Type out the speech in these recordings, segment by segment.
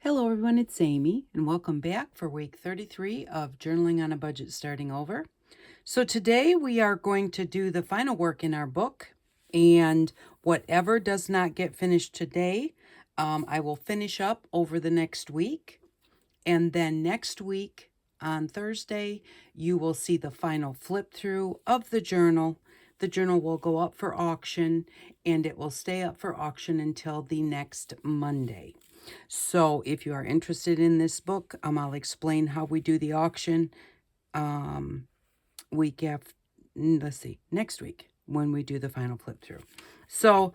Hello everyone, it's Amy, and welcome back for week 33 of Journaling on a Budget Starting Over. So today we are going to do the final work in our book, and whatever does not get finished today, I will finish up over the next week. And then next week on Thursday, you will see the final flip through of the journal. The journal will go up for auction, and it will stay up for auction until the next Monday. So if you are interested in this book, I'll explain how we do the auction week after, next week when we do the final flip through. So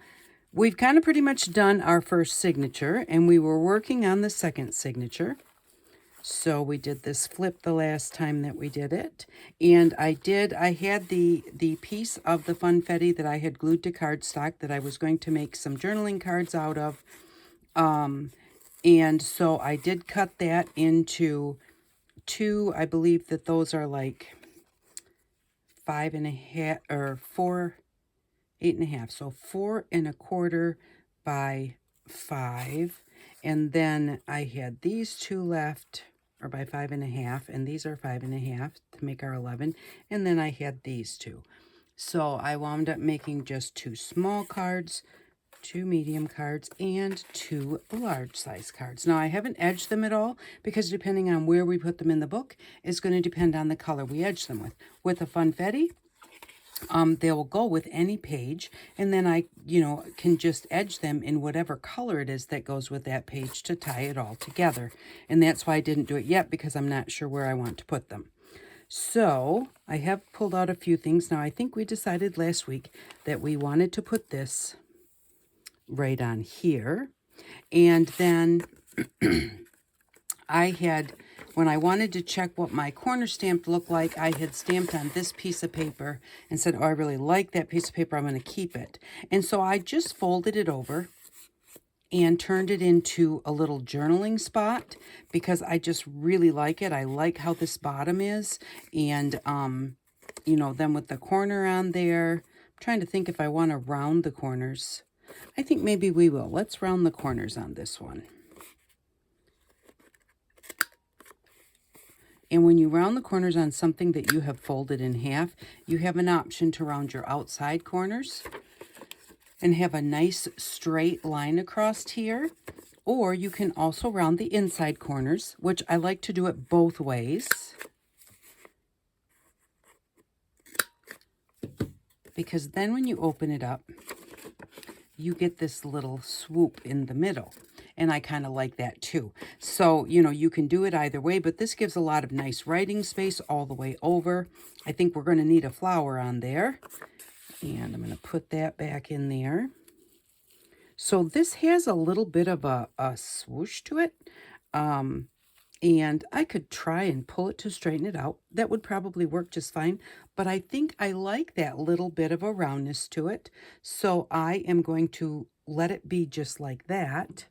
we've kind of pretty much done our first signature, and we were working on the second signature. So we did this flip the last time that we did it. And I had the piece of the funfetti that I had glued to cardstock that I was going to make some journaling cards out of. And so I did cut that into two. I believe that those are like 5.5 or 4, 8.5. So 4 1/4 by 5. And then I had these two left, or by 5.5, and these are 5.5 to make our 11. And then I had these two. So I wound up making just 2 small cards, 2 medium cards, and 2 large size cards. Now I haven't edged them at all because depending on where we put them in the book is going to depend on the color we edge them with. With the funfetti, they will go with any page, and then I, can just edge them in whatever color it is that goes with that page to tie it all together. And that's why I didn't do it yet, because I'm not sure where I want to put them. So I have pulled out a few things. Now I think we decided last week that we wanted to put this right on here. And then when I wanted to check what my corner stamp looked like, I had stamped on this piece of paper and said, oh, I really like that piece of paper, I'm going to keep it. And so I just folded it over and turned it into a little journaling spot because I just really like it. I like how this bottom is. And, then with the corner on there, I'm trying to think if I want to round the corners. I think maybe we will. Let's round the corners on this one. And when you round the corners on something that you have folded in half, you have an option to round your outside corners and have a nice straight line across here. Or you can also round the inside corners, which I like to do it both ways, because then when you open it up, you get this little swoop in the middle. And I kind of like that too. So, you can do it either way, but this gives a lot of nice writing space all the way over. I think we're going to need a flower on there. And I'm going to put that back in there. So this has a little bit of a swoosh to it. And I could try and pull it to straighten it out. That would probably work just fine. But I think I like that little bit of a roundness to it. So I am going to let it be just like that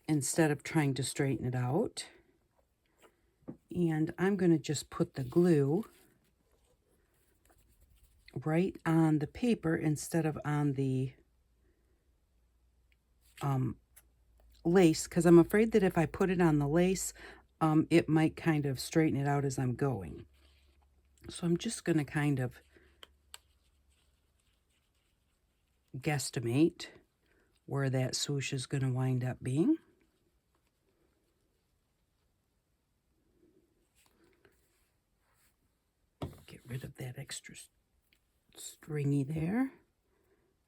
instead of trying to straighten it out. And I'm going to just put the glue right on the paper instead of on the lace, because I'm afraid that if I put it on the lace, it might kind of straighten it out as I'm going. So I'm just going to kind of guesstimate where that swoosh is going to wind up being. Get rid of that extra stringy there.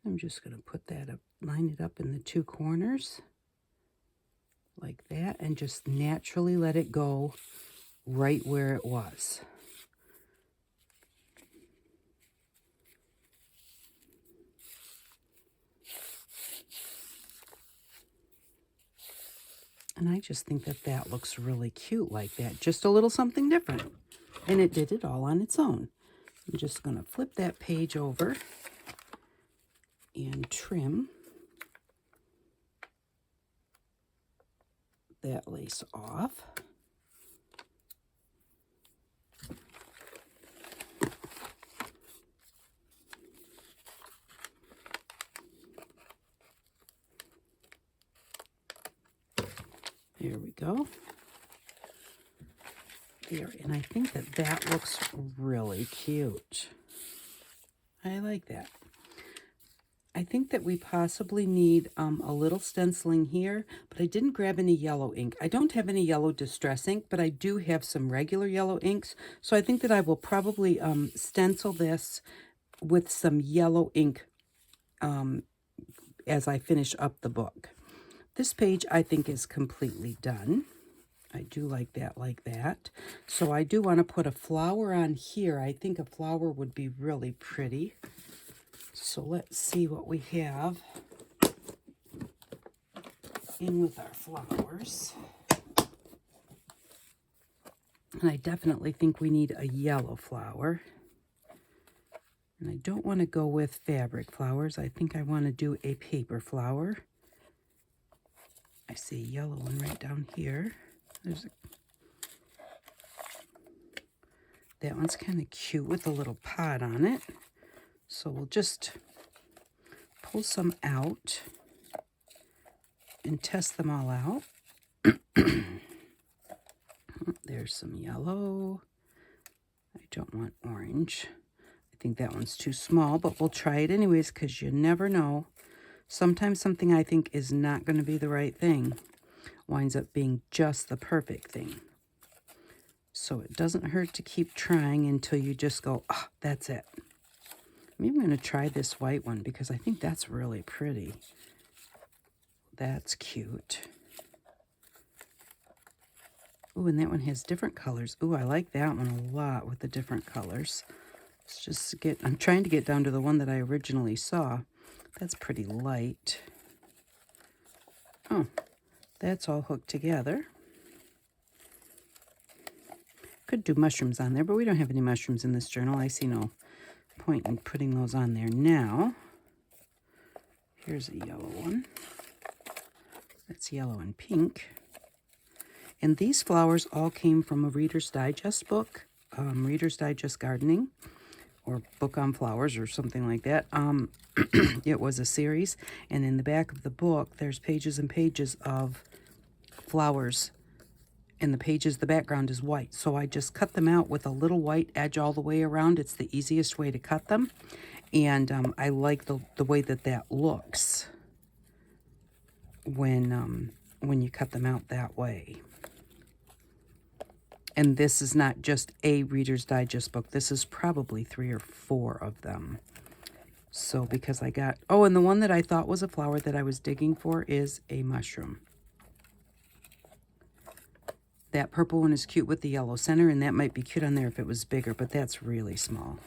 I'm just going to put that up, line it up in the 2 corners like that, and just naturally let it go right where it was. And I just think that that looks really cute like that. Just a little something different. And it did it all on its own. I'm just going to flip that page over and trim that lace off. There we go. There, and I think that that looks really cute. I like that. I think that we possibly need a little stenciling here, but I didn't grab any yellow ink. I don't have any yellow distress ink, but I do have some regular yellow inks. So I think that I will probably stencil this with some yellow ink as I finish up the book. This page I think is completely done. I do like that. So I do want to put a flower on here. I think a flower would be really pretty. So let's see what we have in with our flowers. And I definitely think we need a yellow flower. And I don't want to go with fabric flowers. I think I want to do a paper flower. I see a yellow one right down here. That one's kind of cute with a little pot on it. So we'll just pull some out and test them all out. There's some yellow. I don't want orange. I think that one's too small, but we'll try it anyways because you never know. Sometimes something I think is not going to be the right thing winds up being just the perfect thing. So it doesn't hurt to keep trying until you just go, oh, that's it. Maybe I'm going to try this white one because I think that's really pretty. That's cute. Ooh, and that one has different colors. Ooh, I like that one a lot with the different colors. Let's just I'm trying to get down to the one that I originally saw. That's pretty light. Oh, that's all hooked together. Could do mushrooms on there, but we don't have any mushrooms in this journal. I see no point in putting those on there now. Here's a yellow one. That's yellow and pink. And these flowers all came from a Reader's Digest book, Reader's Digest Gardening, or Book on Flowers, or something like that. It was a series, and in the back of the book, there's pages and pages of flowers, and the background is white. So I just cut them out with a little white edge all the way around. It's the easiest way to cut them, and I like the way that looks when you cut them out that way. And this is not just a Reader's Digest book. This is probably 3 or 4 of them. So because I got... Oh, and the one that I thought was a flower that I was digging for is a mushroom. That purple one is cute with the yellow center, and that might be cute on there if it was bigger, but that's really small.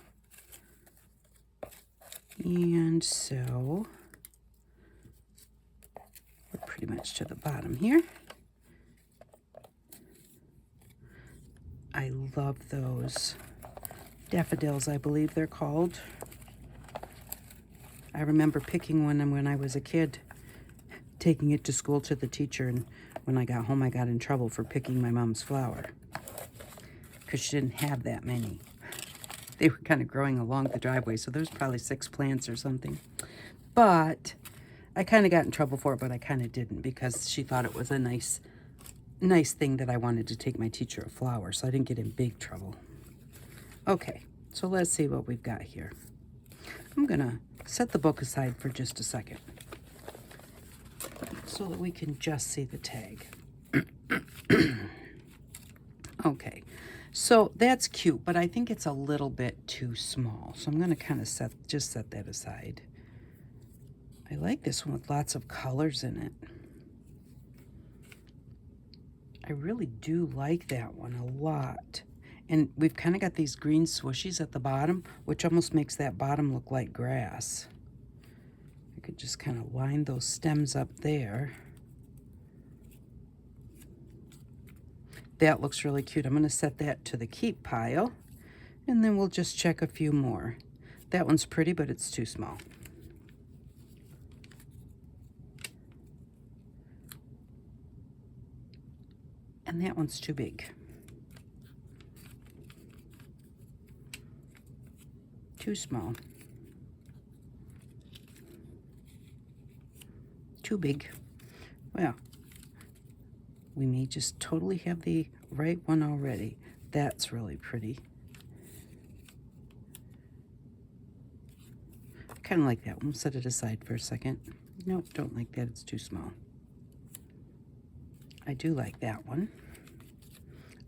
And so we're pretty much to the bottom here. I love those daffodils, I believe they're called. I remember picking one when I was a kid, taking it to school to the teacher, and when I got home I got in trouble for picking my mom's flower because she didn't have that many. They were kind of growing along the driveway, so there's probably 6 plants or something. But I kind of got in trouble for it, but I kind of didn't because she thought it was a nice thing that I wanted to take my teacher a flower, so I didn't get in big trouble. Okay, so let's see what we've got here. I'm gonna set the book aside for just a second so that we can just see the tag. Okay, so that's cute, but I think it's a little bit too small, so I'm gonna kind of set that aside. I like this one with lots of colors in it. I really do like that one a lot. And we've kind of got these green swooshies at the bottom, which almost makes that bottom look like grass. I could just kind of line those stems up there. That looks really cute. I'm going to set that to the keep pile, and then we'll just check a few more. That one's pretty, but it's too small. And that one's too big. Too small. Too big. Well, We may just totally have the right one already. That's really pretty. Kind of like that one. Set it aside for a second. Nope, don't like that. It's too small. I do like that one.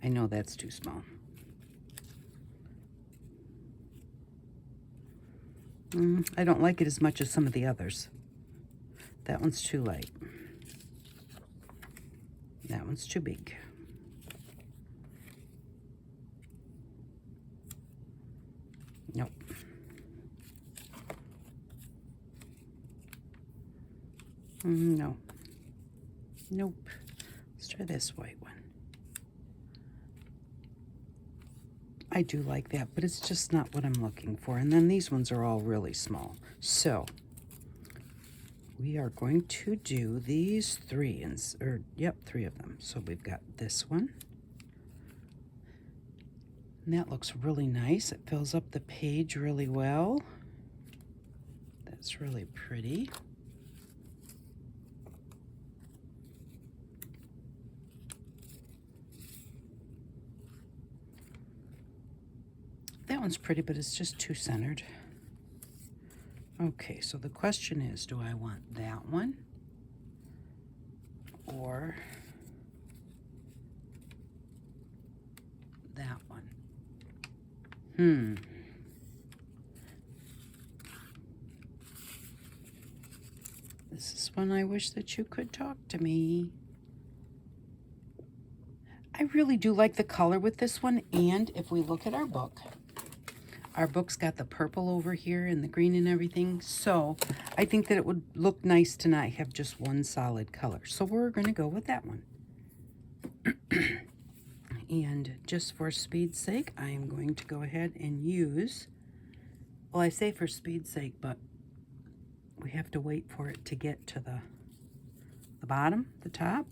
I know that's too small. I don't like it as much as some of the others. That one's too light. That one's too big. Nope. No. Nope. Let's try this white one. I do like that, but it's just not what I'm looking for. And then these ones are all really small. So we are going to do these three, three of them. So we've got this one. And that looks really nice. It fills up the page really well. That's really pretty. That one's pretty, but it's just too centered. Okay, so the question is, do I want that one or that one? This is one I wish that you could talk to me. I really do like the color with this one, and if we look at our book's got the purple over here and the green and everything, so I think that it would look nice to not have just one solid color. So we're going to go with that one. And just for speed's sake, I am going to go ahead and use, well, I say for speed's sake, but we have to wait for it to get to the bottom, the top.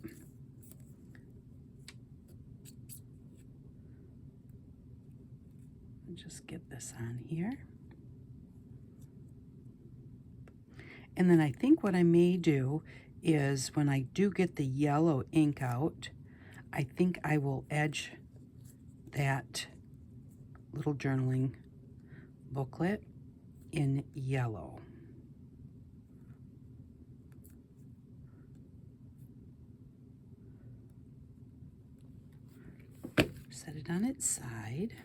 Just get this on here. And then I think what I may do is when I do get the yellow ink out, I think I will edge that little journaling booklet in yellow. Set it on its side.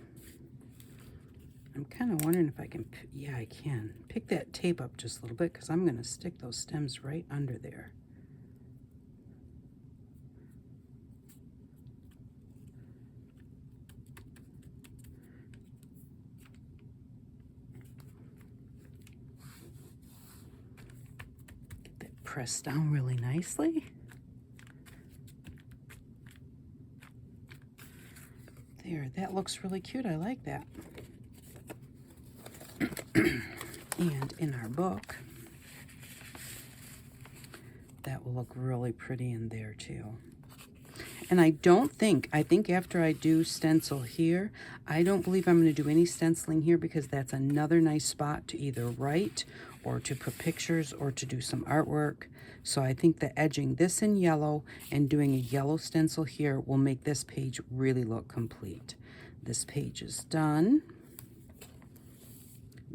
I'm kind of wondering if I can, yeah, I can. Pick that tape up just a little bit because I'm going to stick those stems right under there. Get that pressed down really nicely. There, that looks really cute. I like that. And in our book, that will look really pretty in there too. And I think after I do stencil here, I don't believe I'm going to do any stenciling here because that's another nice spot to either write or to put pictures or to do some artwork. So I think that edging this in yellow and doing a yellow stencil here will make this page really look complete. This page is done.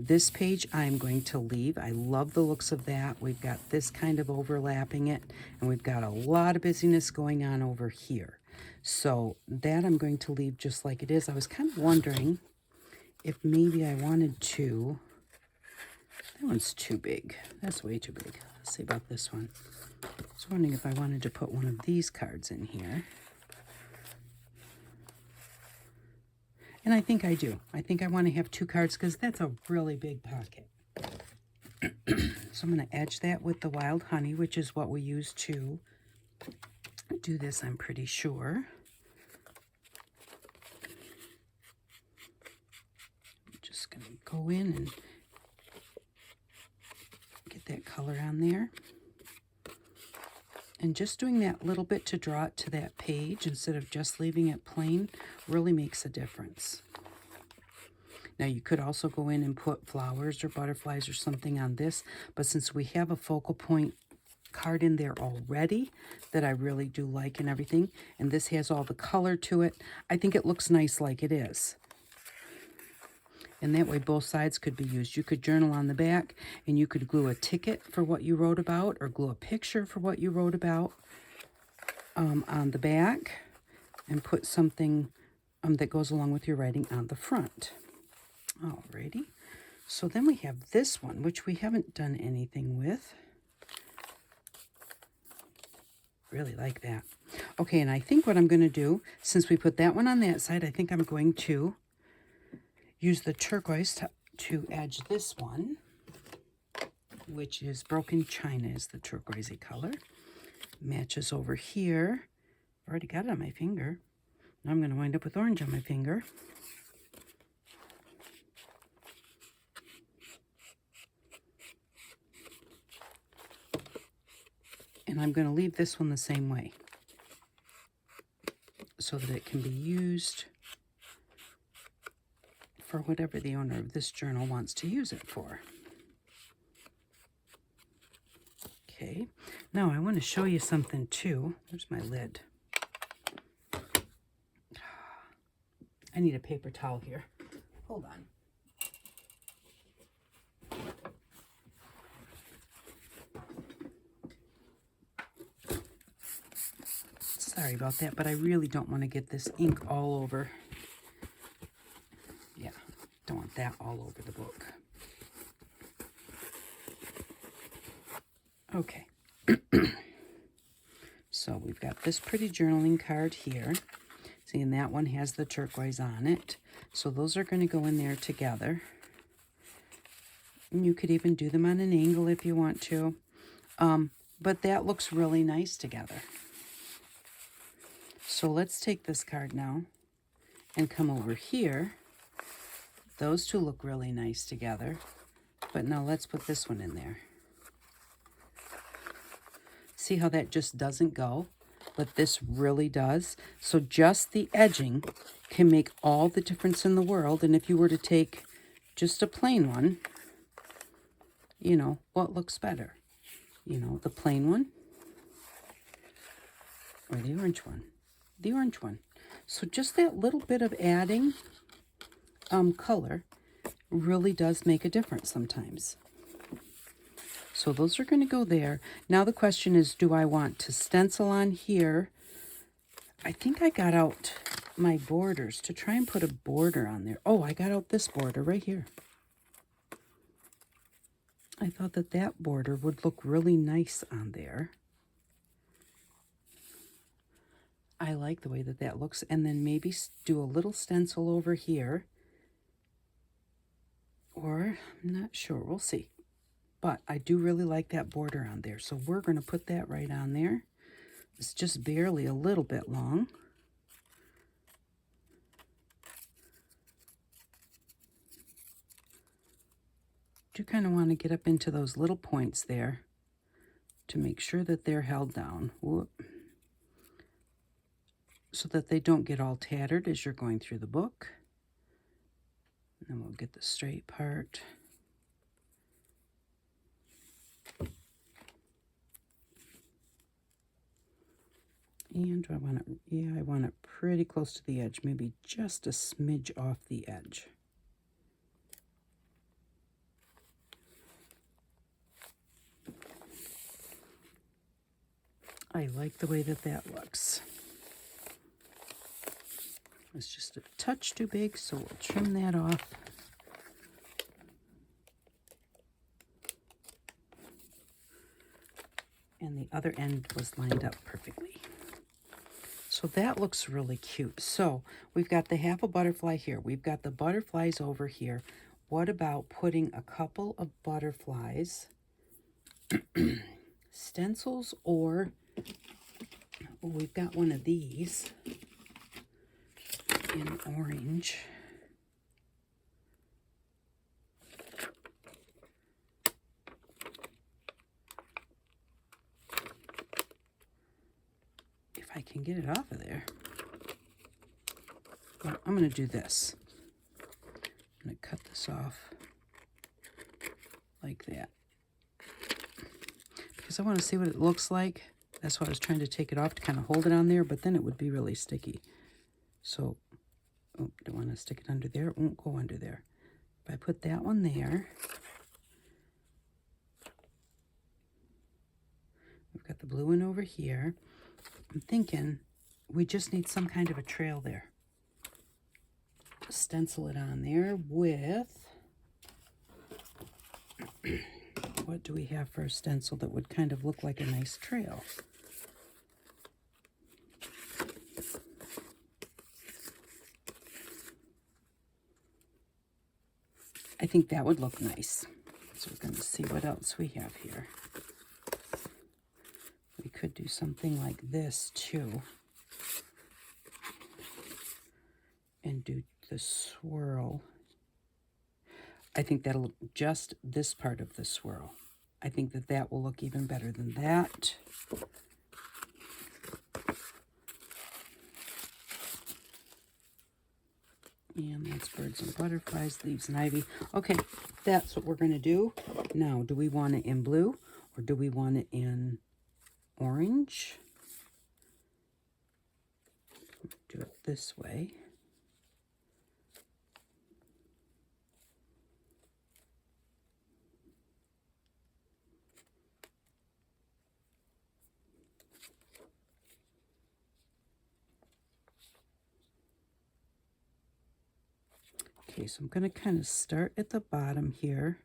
This page I'm going to leave. I love the looks of that. We've got this kind of overlapping it, and we've got a lot of busyness going on over here. So that I'm going to leave just like it is. I was kind of wondering if maybe I wanted to, that one's too big. That's way too big. Let's see about this one. I was wondering if I wanted to put one of these cards in here. And I think I do. I think I want to have two cards because that's a really big pocket. So I'm going to edge that with the wild honey, which is what we use to do this, I'm pretty sure. I'm just going to go in and get that color on there. And just doing that little bit to draw it to that page instead of just leaving it plain really makes a difference. Now you could also go in and put flowers or butterflies or something on this, but since we have a focal point card in there already that I really do like and everything. And this has all the color to it. I think it looks nice like it is. And that way both sides could be used. You could journal on the back, and you could glue a ticket for what you wrote about, or glue a picture for what you wrote about on the back, and put something that goes along with your writing on the front. Alrighty. So then we have this one, which we haven't done anything with. Really like that. Okay, and I think what I'm going to do, since we put that one on that side, I think I'm going to use the turquoise to edge this one, which is Broken China is the turquoisey color. Matches over here. I've already got it on my finger. Now I'm going to wind up with orange on my finger. And I'm going to leave this one the same way so that it can be used for whatever the owner of this journal wants to use it for. Okay, now I want to show you something too. There's my lid. I need a paper towel here. Hold on. Sorry about that, but I really don't want to get this ink all over. Yeah, don't want that all over the book. Okay. So we've got this pretty journaling card here. See, and that one has the turquoise on it. So those are going to go in there together. And you could even do them on an angle if you want to. But that looks really nice together. So let's take this card now and come over here. Those two look really nice together. But now let's put this one in there. See how that just doesn't go? But this really does. So just the edging can make all the difference in the world. And if you were to take just a plain one, you know, what looks better? You know, the plain one or the orange one? The orange one. So just that little bit of adding color really does make a difference sometimes. So those are going to go there. Now the question is, do I want to stencil on here? I think I got out my borders to try and put a border on there. Oh, I got out this border right here. I thought that that border would look really nice on there. I like the way that that looks. And then maybe do a little stencil over here. Or, I'm not sure. We'll see. But I do really like that border on there. So we're going to put that right on there. It's just barely a little bit long. Do kind of want to get up into those little points there to make sure that they're held down. Whoop. So that they don't get all tattered as you're going through the book. And then we'll get the straight part. And do I want it? Yeah, I want it pretty close to the edge, maybe just a smidge off the edge. I like the way that that looks. It's just a touch too big, so we'll trim that off. And the other end was lined up perfectly. So that looks really cute. So we've got the half a butterfly here. We've got the butterflies over here. What about putting a couple of butterflies, stencils, or we've got one of these in orange. I can get it off of there. Well, I'm going to do this. I'm going to cut this off like that. because I want to see what it looks like. That's why I was trying to take it off to kind of hold it on there, but then it would be really sticky. So, oh, don't want to stick it under there. It won't go under there. If I put that one there, we've got the blue one over here. I'm thinking we just need some kind of a trail there. Stencil it on there with, what do we have for a stencil that would kind of look like a nice trail? I think that would look nice. So we're going to see what else we have here. We could do something like this too. And do the swirl. I think that'll look just this part of the swirl. I think that that will look even better than that. And that's birds and butterflies, leaves and ivy. Okay, that's what we're going to do. Now, do we want it in blue or do we want it in orange? Do it this way. Okay, so I'm going to kind of start at the bottom here.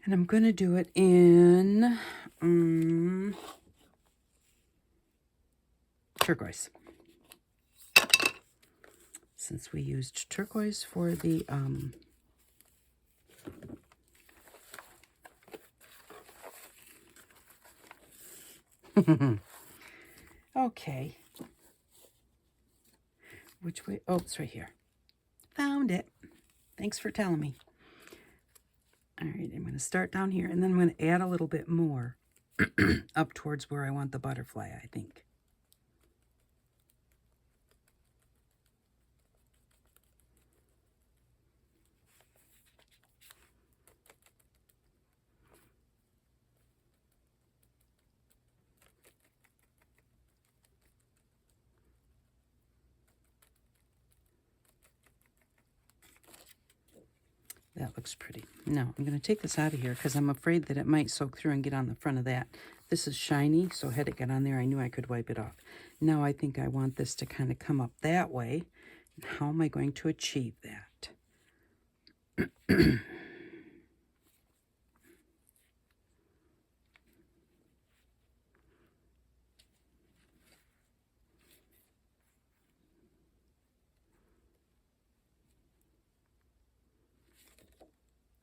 And I'm going to do it in turquoise. Since we used turquoise for the okay. Which way? Oh, it's right here. Found it. Thanks for telling me. All right, I'm going to start down here, and then I'm going to add a little bit more up towards where I want the butterfly, I think. That looks pretty. Now, I'm going to take this out of here because I'm afraid that it might soak through and get on the front of that. This is shiny, so had it get on there, I knew I could wipe it off. Now I think I want this to kind of come up that way. How am I going to achieve that?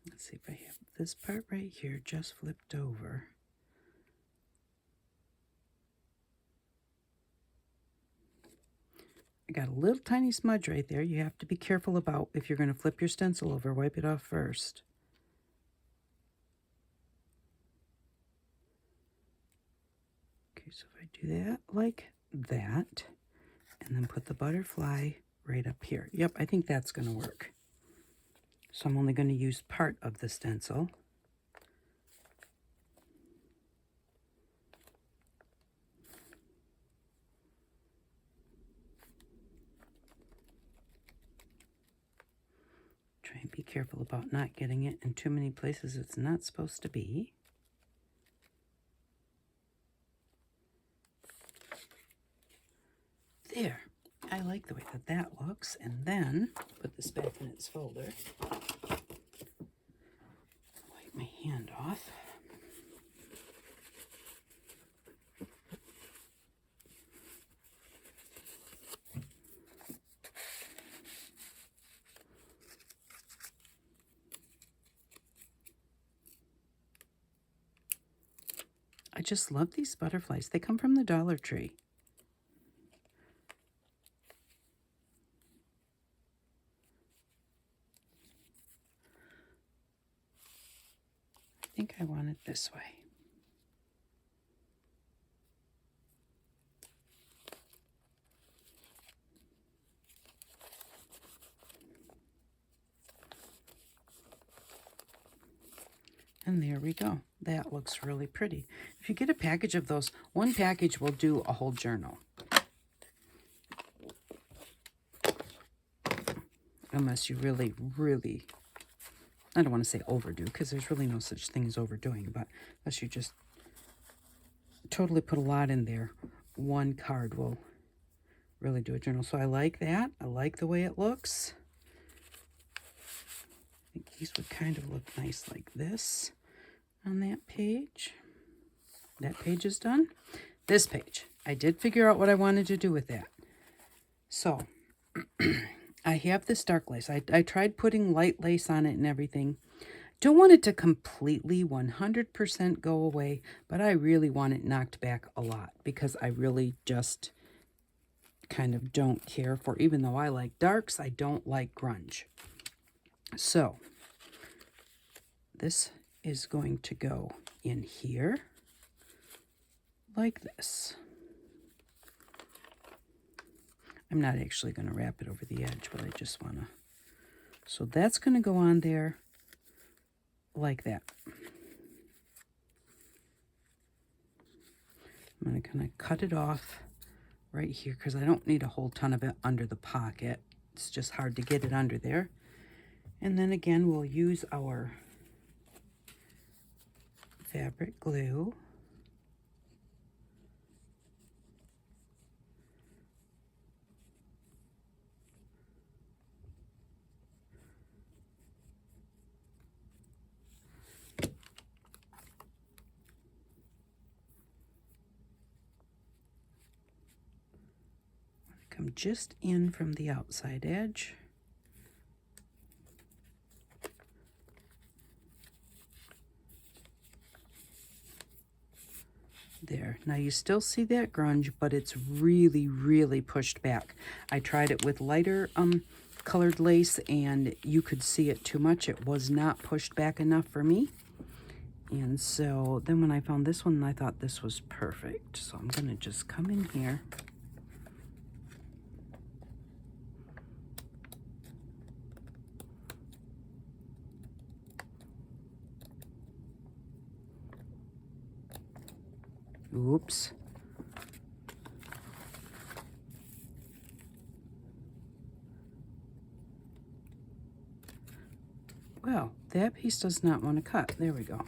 Let's see if I have this part right here just flipped over. I got a little tiny smudge right there. You have to be careful about if you're going to flip your stencil over, wipe it off first. Okay, so if I do that like that, and then put the butterfly right up here. Yep, I think that's going to work. So I'm only going to use part of the stencil. Try and be careful about not getting it in too many places it's not supposed to be. There. I like the way that that looks. And then put this back in its folder. Wipe my hand off. I just love these butterflies. They come from the Dollar Tree. I think I want it this way. And there we go. That looks really pretty. If you get a package of those, one package will do a whole journal. Unless you really, really, I don't want to say overdo, because there's really no such thing as overdoing, but unless you just totally put a lot in there, one card will really do a journal. So I like that. I like the way it looks. I think these would kind of look nice like this on that page. That page is done. This page, I did figure out what I wanted to do with that. So I have this dark lace. I tried putting light lace on it and everything. Don't want it to completely 100% go away, but I really want it knocked back a lot because I really just kind of don't care for, even though I like darks, I don't like grunge. So this is going to go in here like this. I'm not actually going to wrap it over the edge, but I just want to. So that's going to go on there like that. I'm going to kind of cut it off right here because I don't need a whole ton of it under the pocket. It's just hard to get it under there. And then again, we'll use our fabric glue. Come just in from the outside edge. There. Now you still see that grunge, but it's really, really pushed back. I tried it with lighter colored lace, and you could see it too much. It was not pushed back enough for me. And so then when I found this one, I thought this was perfect. So I'm going to just come in here. Oops. Well, that piece does not want to cut. There we go.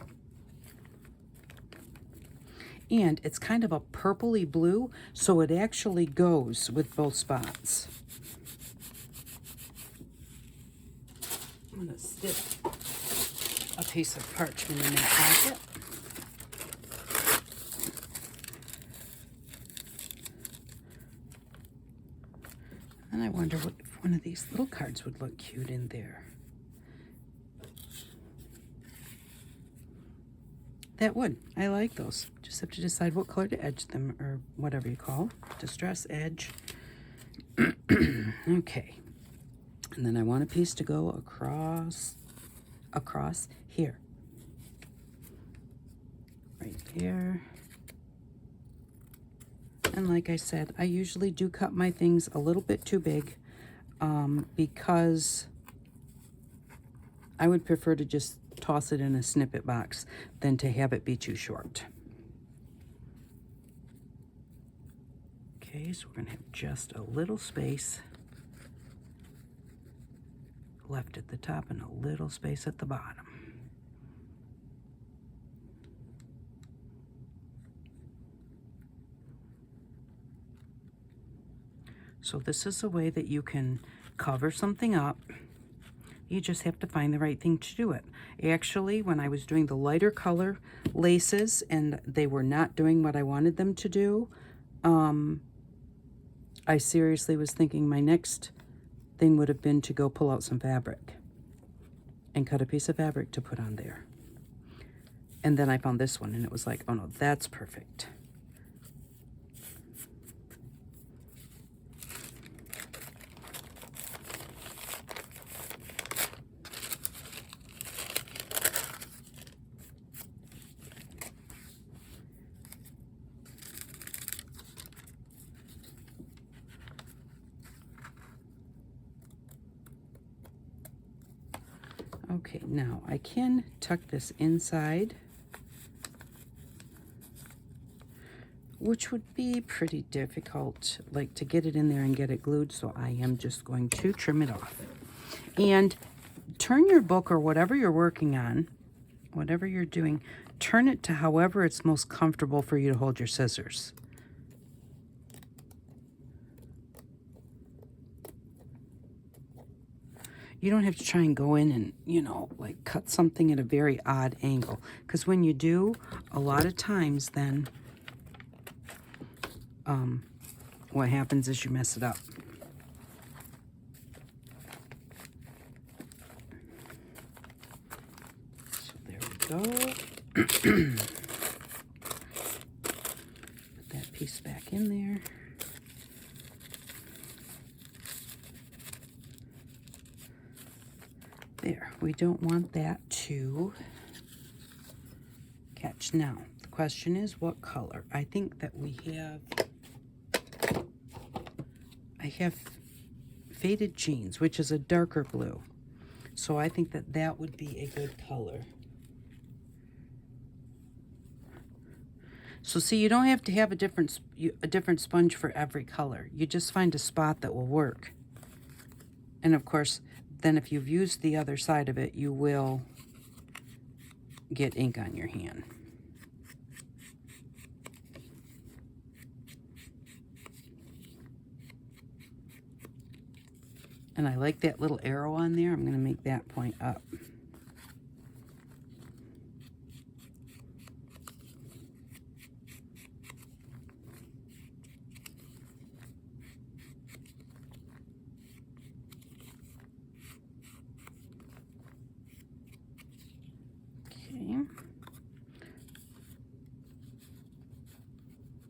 And it's kind of a purpley blue, so it actually goes with both spots. I'm going to stick a piece of parchment in that pocket. And I wonder what, if one of these little cards would look cute in there. That would. I like those. Just have to decide what color to edge them, or whatever you call distress edge. Okay. And then I want a piece to go across here. Right there. And like I said, I usually do cut my things a little bit too big because I would prefer to just toss it in a snippet box than to have it be too short. Okay, so we're going to have just a little space left at the top and a little space at the bottom. So this is a way that you can cover something up. You just have to find the right thing to do it. Actually, when I was doing the lighter color laces and they were not doing what I wanted them to do, I seriously was thinking my next thing would have been to go pull out some fabric and cut a piece of fabric to put on there. And then I found this one and it was like, oh no, that's perfect. Okay, now I can tuck this inside which would be pretty difficult, like to get it in there and get it glued, so I am just going to trim it off. And turn your book or whatever you're working on, whatever you're doing, turn it to however it's most comfortable for you to hold your scissors. You don't have to try and go in and, you know, like cut something at a very odd angle. Because when you do, a lot of times then what happens is you mess it up. So there we go. Put that piece back in there. There, we don't want that to catch. Now, the question is what color? I think that I have Faded Jeans, which is a darker blue. So I think that that would be a good color. So see, you don't have to have a different sponge for every color. You just find a spot that will work. And of course, then if you've used the other side of it, you will get ink on your hand. And I like that little arrow on there. I'm going to make that point up.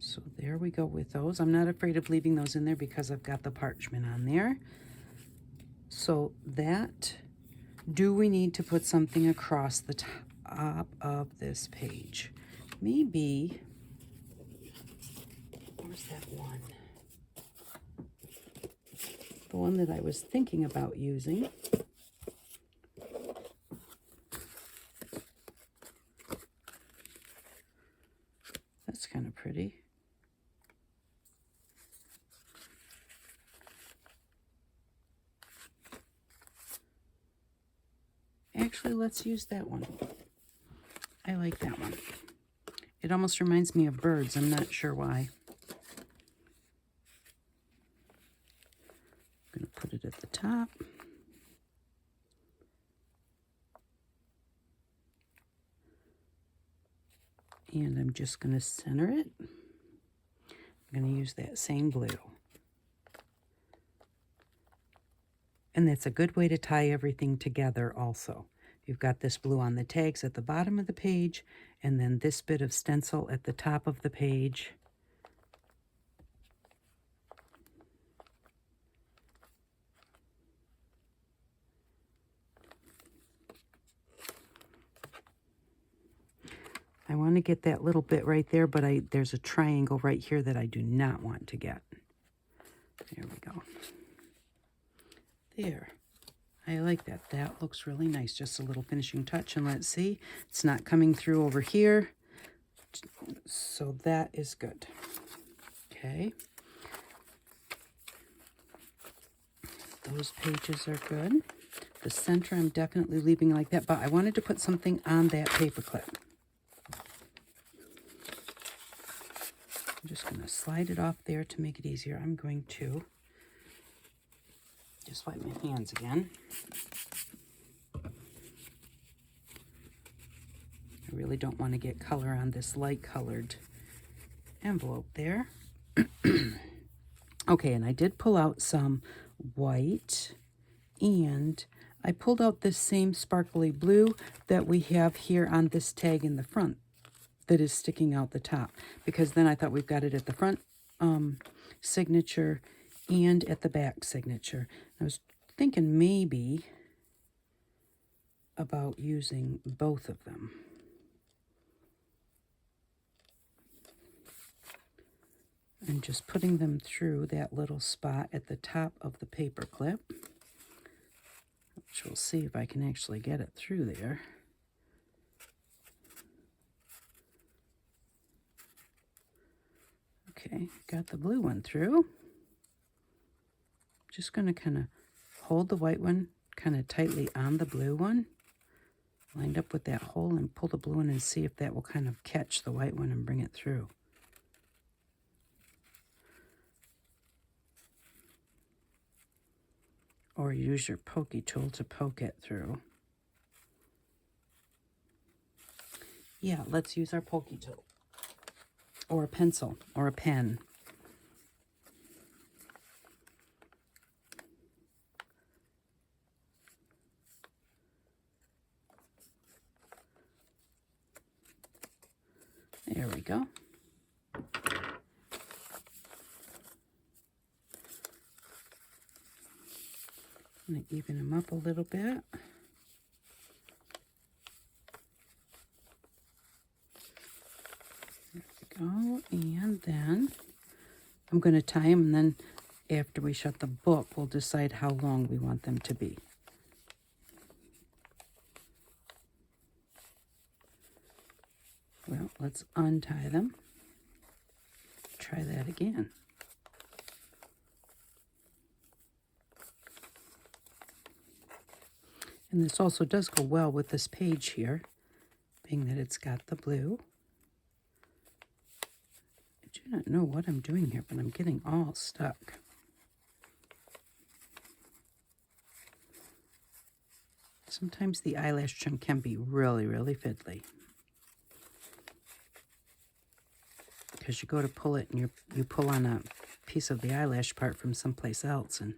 So there we go with those. I'm not afraid of leaving those in there because I've got the parchment on there. So that, do we need to put something across the top of this page? Maybe, where's that one? The one that I was thinking about using. That's kind of pretty. Actually, let's use that one. I like that one. It almost reminds me of birds. I'm not sure why. I'm going to put it at the top. And I'm just going to center it. I'm going to use that same blue. And that's a good way to tie everything together also. You've got this blue on the tags at the bottom of the page, and then this bit of stencil at the top of the page. I want to get that little bit right there, but there's a triangle right here that I do not want to get. There we go. There. I like that. That looks really nice. Just a little finishing touch. And let's see. It's not coming through over here. So that is good. Okay. Those pages are good. The center I'm definitely leaving like that. But I wanted to put something on that paper clip. I'm just going to slide it off there to make it easier. I'm going to just wipe my hands again. I really don't want to get color on this light colored envelope there. Okay, and I did pull out some white, and I pulled out this same sparkly blue that we have here on this tag in the front that is sticking out the top, because then I thought we've got it at the front signature and at the back signature. I was thinking maybe about using both of them. And just putting them through that little spot at the top of the paper clip, which we'll see if I can actually get it through there. Okay, got the blue one through. Just going to kind of hold the white one kind of tightly on the blue one, lined up with that hole, and pull the blue one and see if that will kind of catch the white one and bring it through. Or use your pokey tool to poke it through. Yeah, let's use our pokey tool. Or a pencil, or a pen. There we go. I'm going to even them up a little bit. There we go. And then I'm going to tie them, and then after we shut the book, we'll decide how long we want them to be. Well, let's untie them. Try that again. And this also does go well with this page here, being that it's got the blue. I do not know what I'm doing here, but I'm getting all stuck. Sometimes the eyelash trim can be really, really fiddly. Because you go to pull it and you pull on a piece of the eyelash part from someplace else, and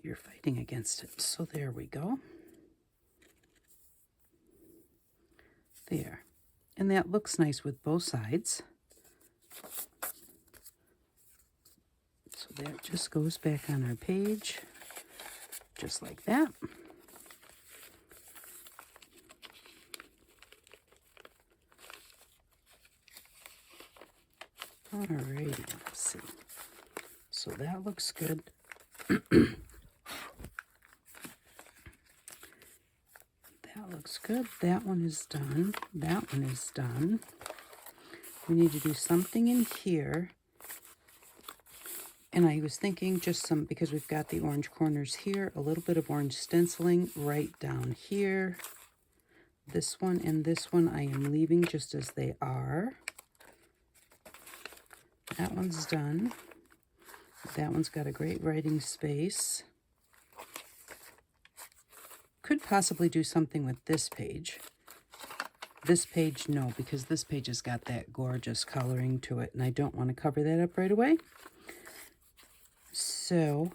you're fighting against it. So there we go. There. And that looks nice with both sides. So that just goes back on our page, just like that. Alrighty, let's see. So that looks good. That looks good. That one is done. That one is done. We need to do something in here. And I was thinking just some, because we've got the orange corners here, a little bit of orange stenciling right down here. This one and this one I am leaving just as they are. That one's done. That one's got a great writing space. Could possibly do something with this page. This page, no, because this page has got that gorgeous coloring to it, and I don't want to cover that up right away. So,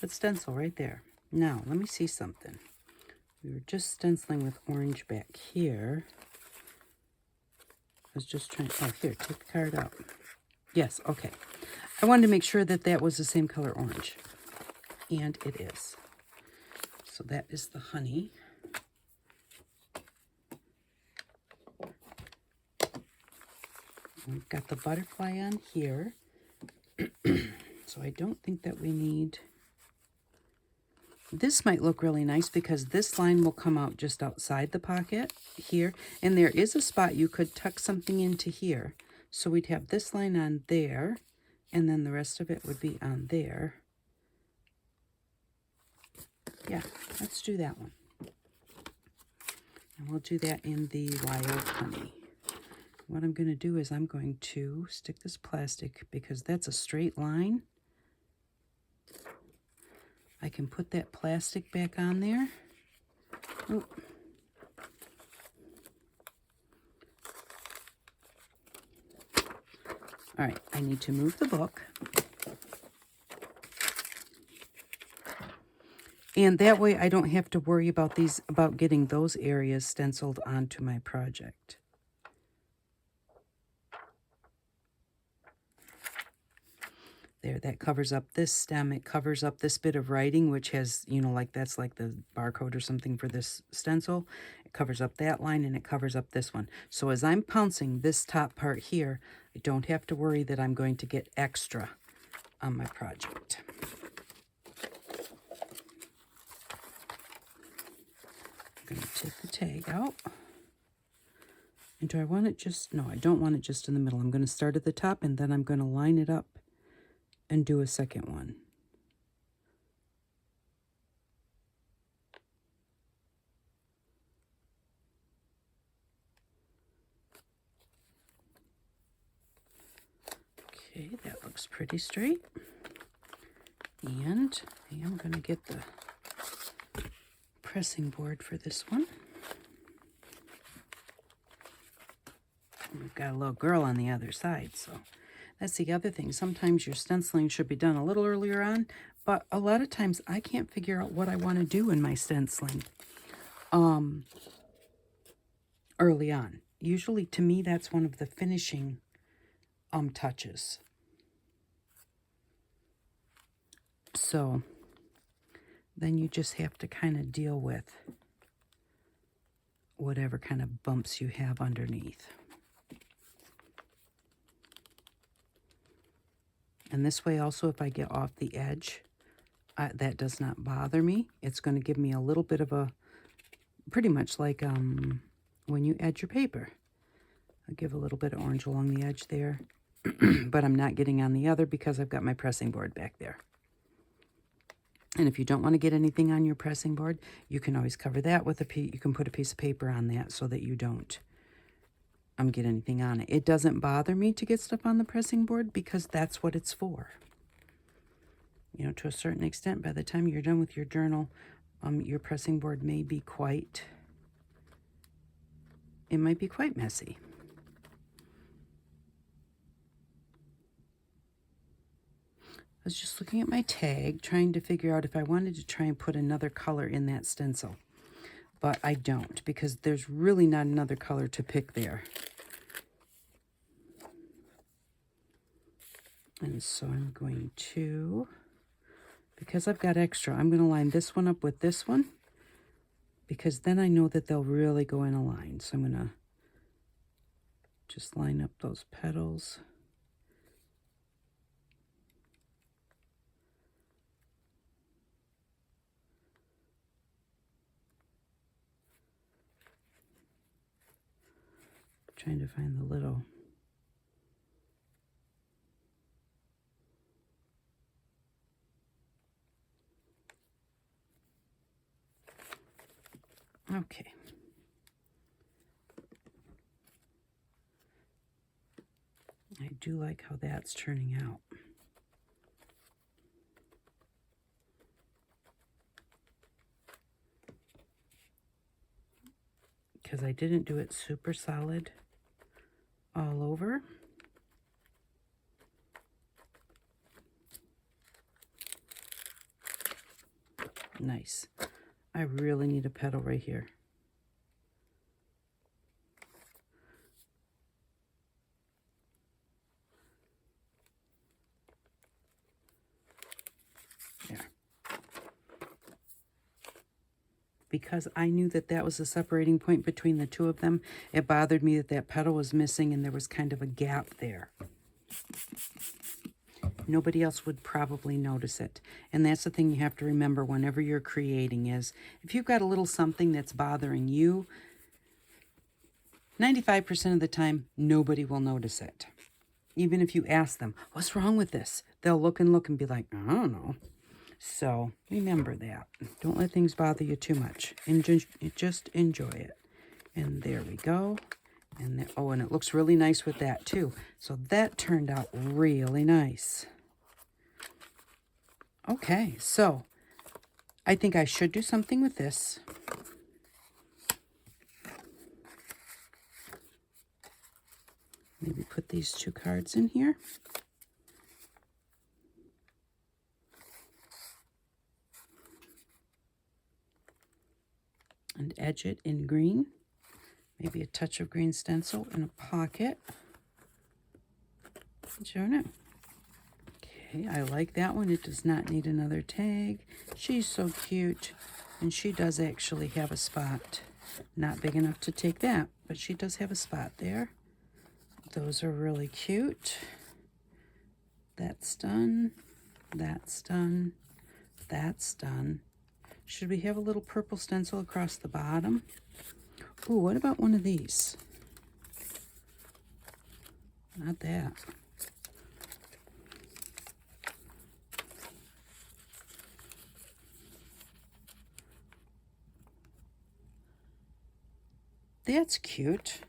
let's stencil right there. Now, let me see something. We were just stenciling with orange back here. I was just trying, oh, here, take the card out. Yes, okay. I wanted to make sure that that was the same color orange. And it is. So that is the honey. We've got the butterfly on here. So I don't think that we need... This might look really nice because this line will come out just outside the pocket here. And there is a spot you could tuck something into here. So we'd have this line on there, and then the rest of it would be on there. Yeah, let's do that one. And we'll do that in the wild honey. What I'm going to do is I'm going to stick this plastic, because that's a straight line. I can put that plastic back on there. Oh. All right, I need to move the book. And that way I don't have to worry about about getting those areas stenciled onto my project. There, that covers up this stem. It covers up this bit of writing, which has, you know, like that's like the barcode or something for this stencil. It covers up that line, and it covers up this one. So as I'm pouncing this top part here, I don't have to worry that I'm going to get extra on my project. I'm going to take the tag out. And do I want it just, no, I don't want it just in the middle. I'm going to start at the top and then I'm going to line it up and do a second one. Okay, that looks pretty straight. And I am going to get the pressing board for this one. We've got a little girl on the other side, so that's the other thing. Sometimes your stenciling should be done a little earlier on, but a lot of times I can't figure out what I want to do in my stenciling early on. Usually, to me, that's one of the finishing touches. So then you just have to kind of deal with whatever kind of bumps you have underneath. And this way also, if I get off the edge, that does not bother me. It's going to give me a little bit of a, pretty much like when you edge your paper. I'll give a little bit of orange along the edge there, but I'm not getting on the other because I've got my pressing board back there. And if you don't want to get anything on your pressing board, you can always cover that with you can put a piece of paper on that so that you don't get anything on it. It doesn't bother me to get stuff on the pressing board because that's what it's for. You know, to a certain extent, by the time you're done with your journal, your pressing board may be quite, it might be quite messy. I was just looking at my tag, trying to figure out if I wanted to try and put another color in that stencil. But I don't, because there's really not another color to pick there. And so I'm going to, because I've got extra, I'm going to line this one up with this one, because then I know that they'll really go in a line. So I'm going to just line up those petals. Trying to find the little okay. I do like how that's turning out. Because I didn't do it super solid all over. Nice. I really need a petal right here. There. Because I knew that that was the separating point between the two of them, it bothered me that that petal was missing and there was kind of a gap there. Nobody else would probably notice it. And that's the thing you have to remember whenever you're creating is, if you've got a little something that's bothering you, 95% of the time, nobody will notice it. Even if you ask them, what's wrong with this? They'll look and be like, I don't know. So remember that. Don't let things bother you too much. Just enjoy it. And there we go. And oh, and it looks really nice with that too. So that turned out really nice. Okay, so I think I should do something with this. Maybe put these two cards in here. And edge it in green. Maybe a touch of green stencil in a pocket. I don't know. Okay, I like that one. It does not need another tag. She's so cute. And she does actually have a spot. Not big enough to take that, but she does have a spot there. Those are really cute. That's done. That's done. That's done. Should we have a little purple stencil across the bottom? Ooh, what about one of these? not that. That's cute.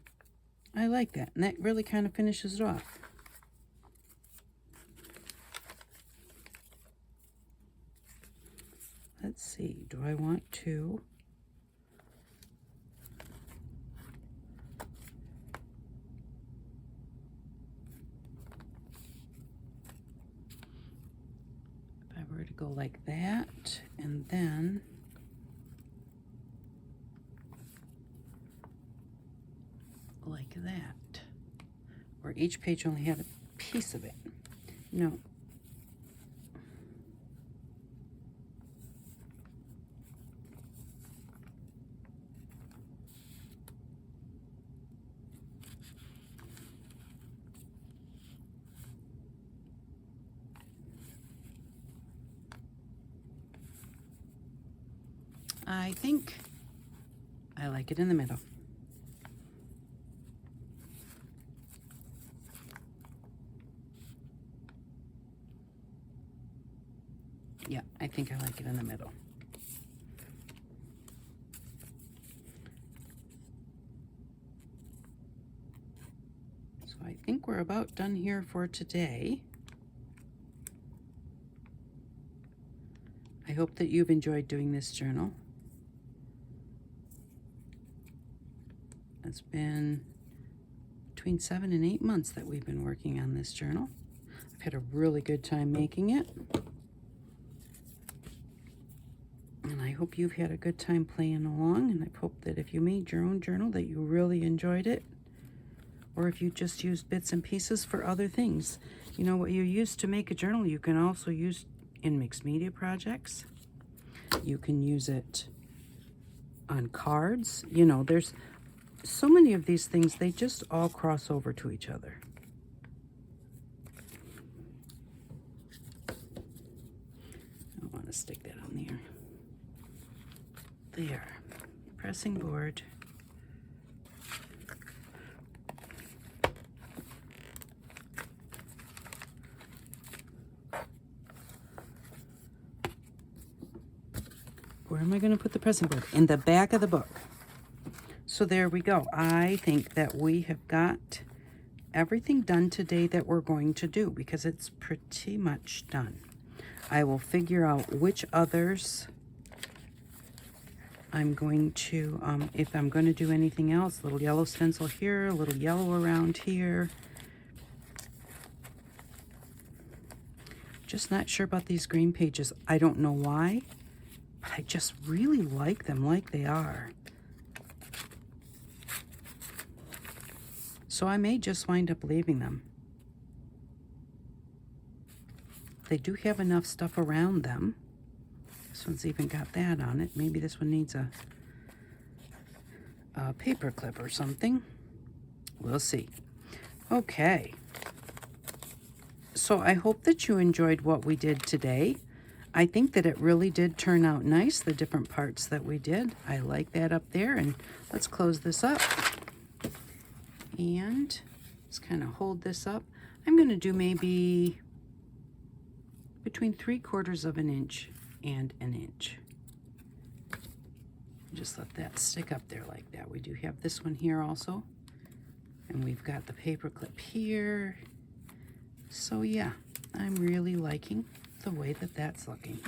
I like that. And that really kind of finishes it off. Let's see. Do I want to... If I were to go like that, and then... like that, where each page only had a piece of it. No. I think I like it in the middle. Yeah, I think I like it in the middle. So I think we're about done here for today. I hope that you've enjoyed doing this journal. It's been between 7 and 8 months that we've been working on this journal. I've had a really good time making it. And I hope you've had a good time playing along, and I hope that if you made your own journal that you really enjoyed it, or if you just used bits and pieces for other things. You know, what you use to make a journal, you can also use in mixed media projects. You can use it on cards. You know, there's so many of these things, they just all cross over to each other. I don't want to stick that on there. There, pressing board. Where am I going to put the pressing board? In the back of the book. So there we go. I think that we have got everything done today that we're going to do, because it's pretty much done. I will figure out which others I'm going to, if I'm going to do anything else, a little yellow stencil here, a little yellow around here. Just not sure about these green pages. I don't know why, but I just really like them like they are. So I may just wind up leaving them. They do have enough stuff around them. This one's even got that on it. Maybe this one needs a paper clip or something. We'll see. Okay. So I hope that you enjoyed what we did today. I think that it really did turn out nice, the different parts that we did. I like that up there. And let's close this up. And let's kind of hold this up. I'm going to do maybe between 3/4 of an inch and an inch. Just let that stick up there like that. We do have this one here also. And we've got the paper clip here. So yeah, I'm really liking the way that that's looking.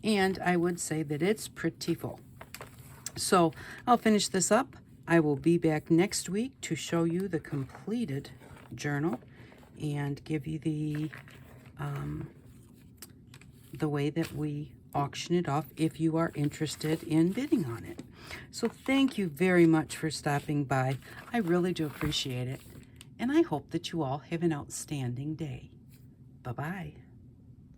And I would say that it's pretty full. So I'll finish this up. I will be back next week to show you the completed journal and give you the way that we auction it off if you are interested in bidding on it. So thank you very much for stopping by. I really do appreciate it. And I hope that you all have an outstanding day. Bye-bye.